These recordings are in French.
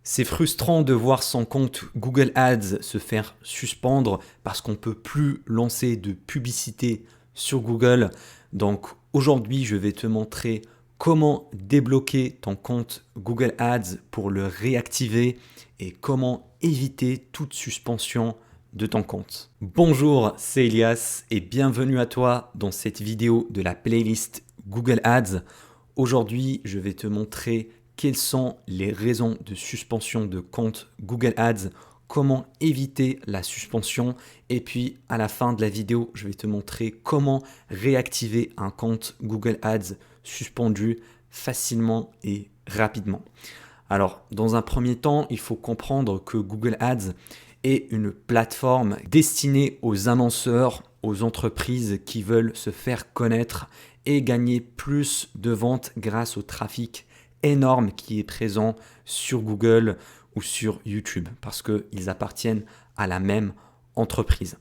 C'est frustrant de voir son compte Google Ads se faire suspendre parce qu'on ne peut plus lancer de publicité sur Google. Donc aujourd'hui, je vais te montrer comment débloquer ton compte Google Ads pour le réactiver et comment éviter toute suspension de ton compte. Bonjour, c'est Elias et bienvenue à toi dans cette vidéo de la playlist Google Ads. Aujourd'hui, je vais te montrer quelles sont les raisons de suspension de compte Google Ads, comment éviter la suspension et puis à la fin de la vidéo, je vais te montrer comment réactiver un compte Google Ads suspendu facilement et rapidement. Alors, dans un premier temps, il faut comprendre que Google Ads est une plateforme destinée aux annonceurs, aux entreprises qui veulent se faire connaître et gagner plus de ventes grâce au trafic énorme qui est présent sur Google ou sur YouTube parce qu'ils appartiennent à la même entreprise.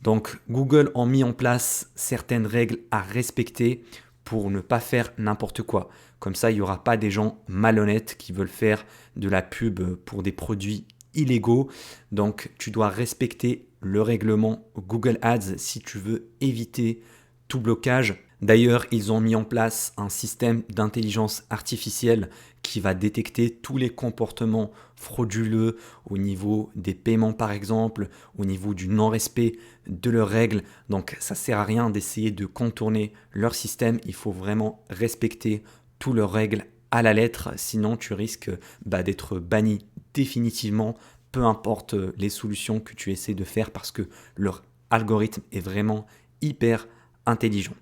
Donc Google a mis en place certaines règles à respecter pour ne pas faire n'importe quoi. Comme ça, il n'y aura pas des gens malhonnêtes qui veulent faire de la pub pour des produits illégaux. Donc tu dois respecter le règlement Google Ads si tu veux éviter tout blocage. D'ailleurs, ils ont mis en place un système d'intelligence artificielle qui va détecter tous les comportements frauduleux au niveau des paiements par exemple, au niveau du non-respect de leurs règles. Donc ça ne sert à rien d'essayer de contourner leur système, il faut vraiment respecter toutes leurs règles à la lettre, sinon tu risques d'être banni définitivement, peu importe les solutions que tu essaies de faire parce que leur algorithme est vraiment hyper intelligent.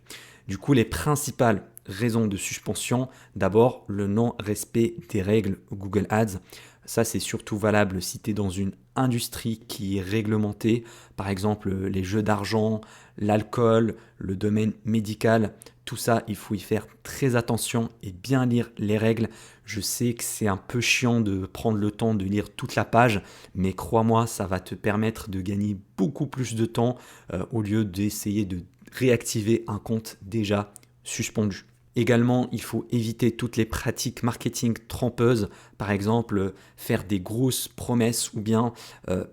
Du coup, les principales raisons de suspension, d'abord le non-respect des règles Google Ads. Ça, c'est surtout valable si tu es dans une industrie qui est réglementée, par exemple les jeux d'argent, l'alcool, le domaine médical. Tout ça, il faut y faire très attention et bien lire les règles. Je sais que c'est un peu chiant de prendre le temps de lire toute la page, mais crois-moi, ça va te permettre de gagner beaucoup plus de temps au lieu d'essayer de réactiver un compte déjà suspendu. Également, il faut éviter toutes les pratiques marketing trompeuses, par exemple faire des grosses promesses ou bien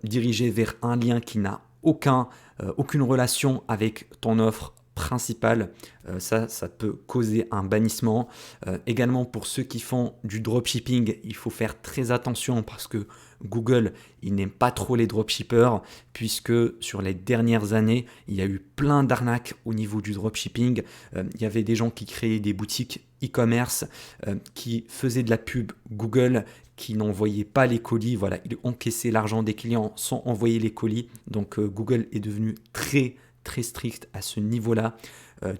diriger vers un lien qui n'a aucune relation avec ton offre principale. Ça peut causer un bannissement. Également, pour ceux qui font du dropshipping, il faut faire très attention parce que Google, il n'aime pas trop les dropshippers puisque sur les dernières années, il y a eu plein d'arnaques au niveau du dropshipping. Il y avait des gens qui créaient des boutiques e-commerce, qui faisaient de la pub Google, qui n'envoyaient pas les colis. Voilà, ils encaissaient l'argent des clients sans envoyer les colis. Donc Google est devenu très strict à ce niveau-là.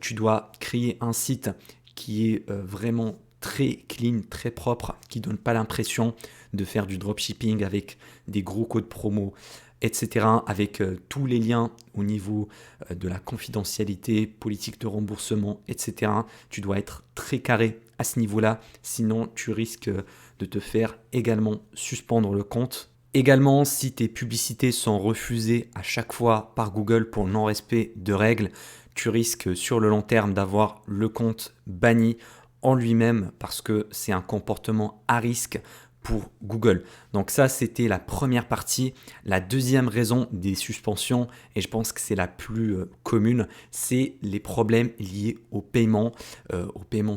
Tu dois créer un site qui est vraiment très clean, très propre, qui donne pas l'impression de faire du dropshipping avec des gros codes promo, etc. Avec tous les liens au niveau de la confidentialité, politique de remboursement, etc. Tu dois être très carré à ce niveau-là, sinon tu risques de te faire également suspendre le compte. Également, si tes publicités sont refusées à chaque fois par Google pour non-respect de règles, tu risques sur le long terme d'avoir le compte banni en lui-même parce que c'est un comportement à risque pour Google. Donc ça, c'était la première partie. La deuxième raison des suspensions, et je pense que c'est la plus commune, c'est les problèmes liés au paiement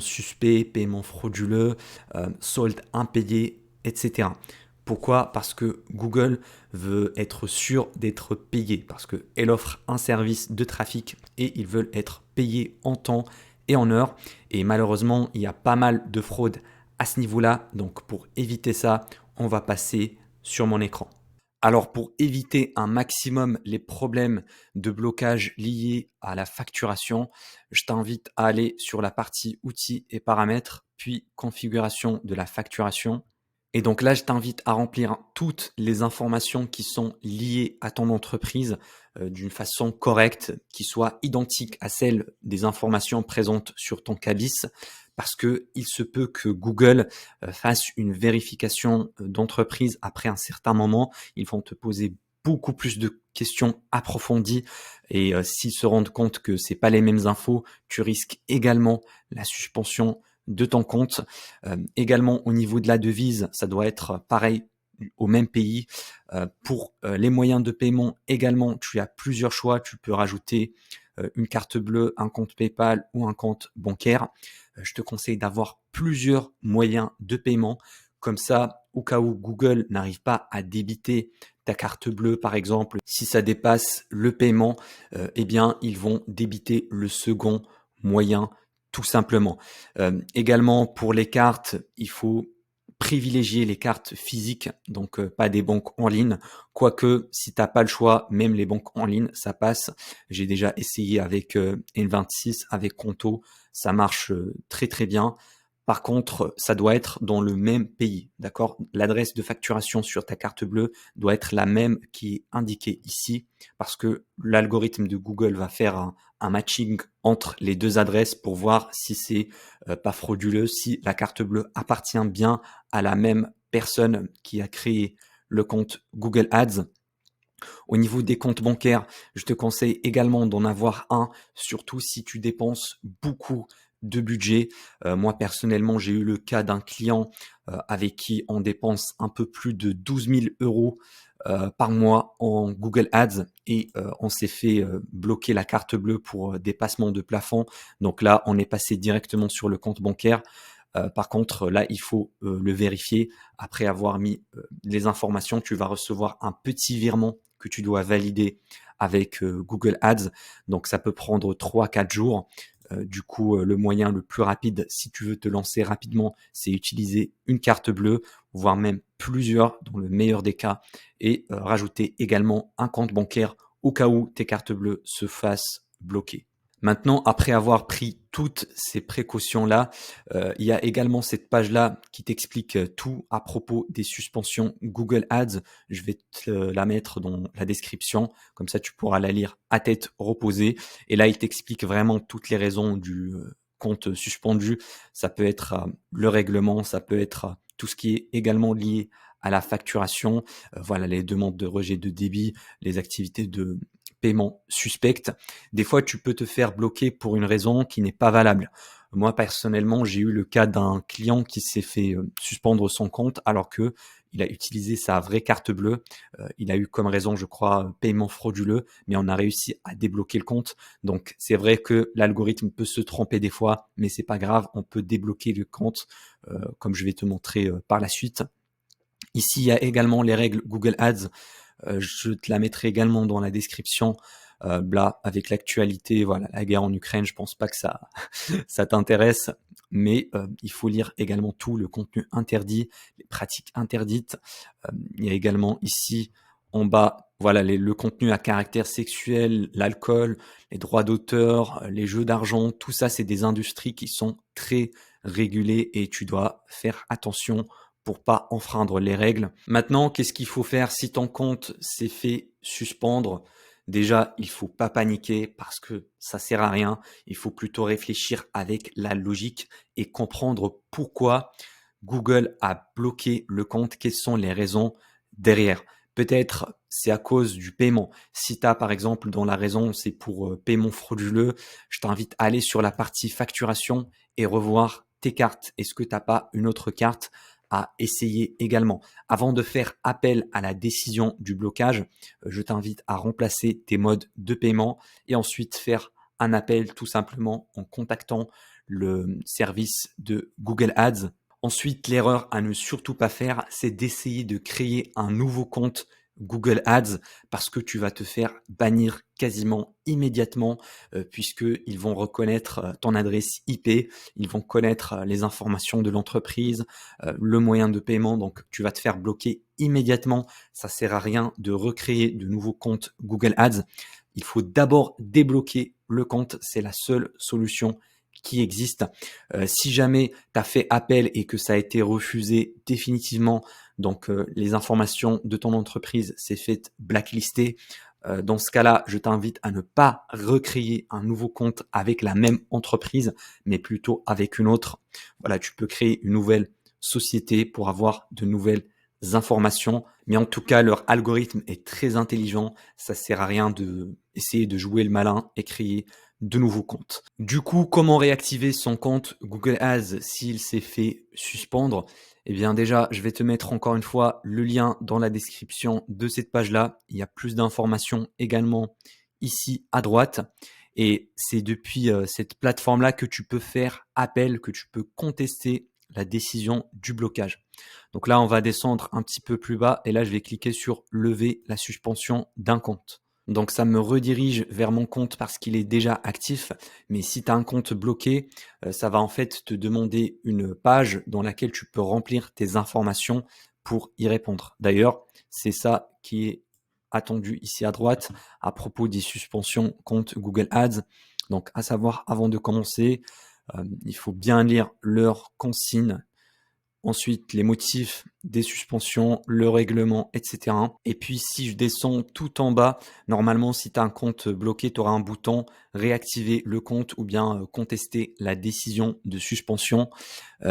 suspect, paiement frauduleux, soldes impayés, etc. Pourquoi? Parce que Google veut être sûr d'être payé, parce qu'elle offre un service de trafic et ils veulent être payés en temps et en heure. Et malheureusement, il y a pas mal de fraude à ce niveau-là. Donc pour éviter ça, on va passer sur mon écran. Alors pour éviter un maximum les problèmes de blocage liés à la facturation, je t'invite à aller sur la partie outils et paramètres, puis configuration de la facturation. Et donc là, je t'invite à remplir toutes les informations qui sont liées à ton entreprise d'une façon correcte, qui soit identique à celle des informations présentes sur ton cabis, parce que il se peut que Google fasse une vérification d'entreprise après un certain moment. Ils vont te poser beaucoup plus de questions approfondies et s'ils se rendent compte que c'est pas les mêmes infos, tu risques également la suspension de ton compte. Également au niveau de la devise, ça doit être pareil, au même pays. Pour les moyens de paiement également, tu as plusieurs choix. Tu peux rajouter une carte bleue, un compte PayPal ou un compte bancaire. Je te conseille d'avoir plusieurs moyens de paiement. Comme ça, au cas où Google n'arrive pas à débiter ta carte bleue, par exemple, si ça dépasse le paiement, eh bien, ils vont débiter le second moyen tout simplement. Également, pour les cartes, il faut privilégier les cartes physiques, donc pas des banques en ligne. Quoique, si t'as pas le choix, même les banques en ligne, ça passe. J'ai déjà essayé avec N26, avec Conto, ça marche très très bien. Par contre, ça doit être dans le même pays, d'accord? L'adresse de facturation sur ta carte bleue doit être la même qui est indiquée ici, parce que l'algorithme de Google va faire un matching entre les deux adresses pour voir si c'est pas frauduleux, si la carte bleue appartient bien à la même personne qui a créé le compte Google Ads. Au niveau des comptes bancaires, je te conseille également d'en avoir un, surtout si tu dépenses beaucoup de budget. Moi, personnellement, j'ai eu le cas d'un client avec qui on dépense un peu plus de 12 000 euros par mois en Google Ads et on s'est fait bloquer la carte bleue pour dépassement de plafond. Donc là, on est passé directement sur le compte bancaire. Par contre, là, il faut le vérifier. Après avoir mis les informations, tu vas recevoir un petit virement que tu dois valider avec Google Ads. Donc, ça peut prendre 3-4 jours. Du coup, le moyen le plus rapide, si tu veux te lancer rapidement, c'est utiliser une carte bleue, voire même plusieurs dans le meilleur des cas, et rajouter également un compte bancaire au cas où tes cartes bleues se fassent bloquer. Maintenant, après avoir pris toutes ces précautions-là, il y a également cette page-là qui t'explique tout à propos des suspensions Google Ads. Je vais te la mettre dans la description, comme ça tu pourras la lire à tête reposée. Et là, il t'explique vraiment toutes les raisons du compte suspendu. Ça peut être le règlement, ça peut être tout ce qui est également lié à la facturation, voilà les demandes de rejet de débit, les activités de paiement suspectes. Des fois, tu peux te faire bloquer pour une raison qui n'est pas valable. Moi, personnellement, j'ai eu le cas d'un client qui s'est fait suspendre son compte alors que il a utilisé sa vraie carte bleue. Il a eu comme raison, je crois, paiement frauduleux, mais on a réussi à débloquer le compte. Donc, c'est vrai que l'algorithme peut se tromper des fois, mais c'est pas grave, on peut débloquer le compte, comme je vais te montrer par la suite. Ici, il y a également les règles Google Ads. Je te la mettrai également dans la description. Là, avec l'actualité, voilà, la guerre en Ukraine, je pense pas que ça, ça t'intéresse, mais il faut lire également tout le contenu interdit, les pratiques interdites. Il y a également ici en bas, voilà, le contenu à caractère sexuel, l'alcool, les droits d'auteur, les jeux d'argent, tout ça, c'est des industries qui sont très régulées et tu dois faire attention pour pas enfreindre les règles. Maintenant, qu'est-ce qu'il faut faire si ton compte s'est fait suspendre? Déjà, il faut pas paniquer parce que ça sert à rien. Il faut plutôt réfléchir avec la logique et comprendre pourquoi Google a bloqué le compte, quelles sont les raisons derrière. Peut-être c'est à cause du paiement. Si tu as par exemple dans la raison c'est pour paiement frauduleux, je t'invite à aller sur la partie facturation et revoir tes cartes. Est-ce que tu n'as pas une autre carte à essayer également? Avant de faire appel à la décision du blocage, je t'invite à remplacer tes modes de paiement et ensuite faire un appel tout simplement en contactant le service de Google Ads. Ensuite, l'erreur à ne surtout pas faire, c'est d'essayer de créer un nouveau compte Google Ads parce que tu vas te faire bannir quasiment immédiatement puisqu'ils vont reconnaître ton adresse IP, ils vont connaître les informations de l'entreprise, le moyen de paiement, donc tu vas te faire bloquer immédiatement. Ça sert à rien de recréer de nouveaux comptes Google Ads. Il faut d'abord débloquer le compte, c'est la seule solution qui existe. Si jamais tu as fait appel et que ça a été refusé définitivement, donc les informations de ton entreprise s'est fait blacklister, dans ce cas-là, je t'invite à ne pas recréer un nouveau compte avec la même entreprise, mais plutôt avec une autre. Voilà, tu peux créer une nouvelle société pour avoir de nouvelles informations, mais en tout cas, leur algorithme est très intelligent. Ça sert à rien de essayer de jouer le malin et créer de nouveaux comptes. Du coup, comment réactiver son compte Google Ads s'il s'est fait suspendre? Eh bien déjà, je vais te mettre encore une fois le lien dans la description de cette page-là. Il y a plus d'informations également ici à droite. Et c'est depuis cette plateforme-là que tu peux faire appel, que tu peux contester la décision du blocage. Donc là, on va descendre un petit peu plus bas et là, je vais cliquer sur lever la suspension d'un compte. Donc ça me redirige vers mon compte parce qu'il est déjà actif. Mais si tu as un compte bloqué, ça va en fait te demander une page dans laquelle tu peux remplir tes informations pour y répondre. D'ailleurs, c'est ça qui est attendu ici à droite à propos des suspensions compte Google Ads. Donc à savoir, avant de commencer, il faut bien lire leurs consignes. Ensuite, les motifs des suspensions, le règlement, etc. Et puis, si je descends tout en bas, normalement, si tu as un compte bloqué, tu auras un bouton réactiver le compte ou bien contester la décision de suspension.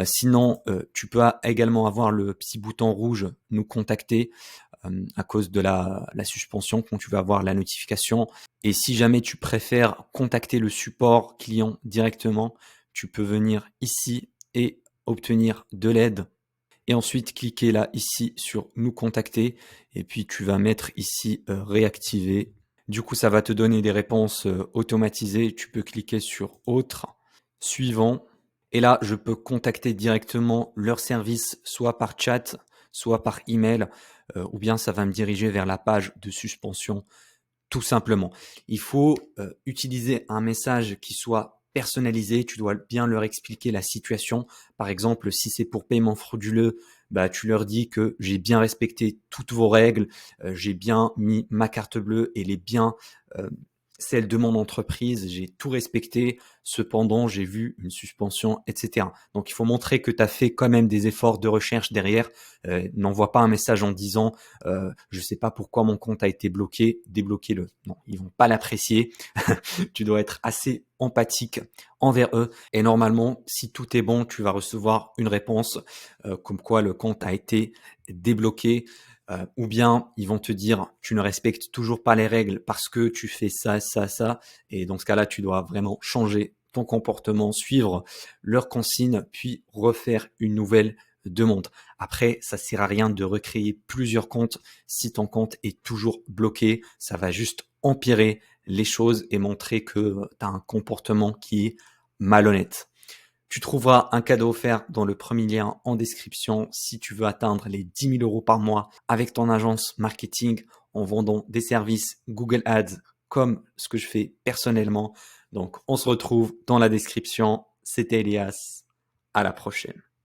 Sinon, tu peux également avoir le petit bouton rouge nous contacter à cause de la suspension quand tu vas avoir la notification. Et si jamais tu préfères contacter le support client directement, tu peux venir ici et obtenir de l'aide et ensuite cliquer là ici sur nous contacter et puis tu vas mettre ici réactiver. Du coup, ça va te donner des réponses automatisées. Tu peux cliquer sur autre, suivant. Et là, je peux contacter directement leur service, soit par chat, soit par email, ou bien ça va me diriger vers la page de suspension tout simplement. Il faut utiliser un message qui soit personnalisé. Tu dois bien leur expliquer la situation. Par exemple, si c'est pour paiement frauduleux, bah, tu leur dis que j'ai bien respecté toutes vos règles, j'ai bien mis ma carte bleue et les biens, euh, celle de mon entreprise, j'ai tout respecté. Cependant, j'ai vu une suspension, etc. Donc, il faut montrer que tu as fait quand même des efforts de recherche derrière. N'envoie pas un message en disant je sais pas pourquoi mon compte a été bloqué, débloquez-le. Non, ils vont pas l'apprécier. Tu dois être assez empathique envers eux. Et normalement, si tout est bon, tu vas recevoir une réponse comme quoi le compte a été débloqué. Ou bien ils vont te dire tu ne respectes toujours pas les règles parce que tu fais ça, ça, ça. Et dans ce cas-là, tu dois vraiment changer ton comportement, suivre leurs consignes, puis refaire une nouvelle demande. Après, ça sert à rien de recréer plusieurs comptes si ton compte est toujours bloqué. Ça va juste empirer les choses et montrer que tu as un comportement qui est malhonnête. Tu trouveras un cadeau offert dans le premier lien en description si tu veux atteindre les 10 000 euros par mois avec ton agence marketing en vendant des services Google Ads comme ce que je fais personnellement. Donc, on se retrouve dans la description. C'était Elias. À la prochaine.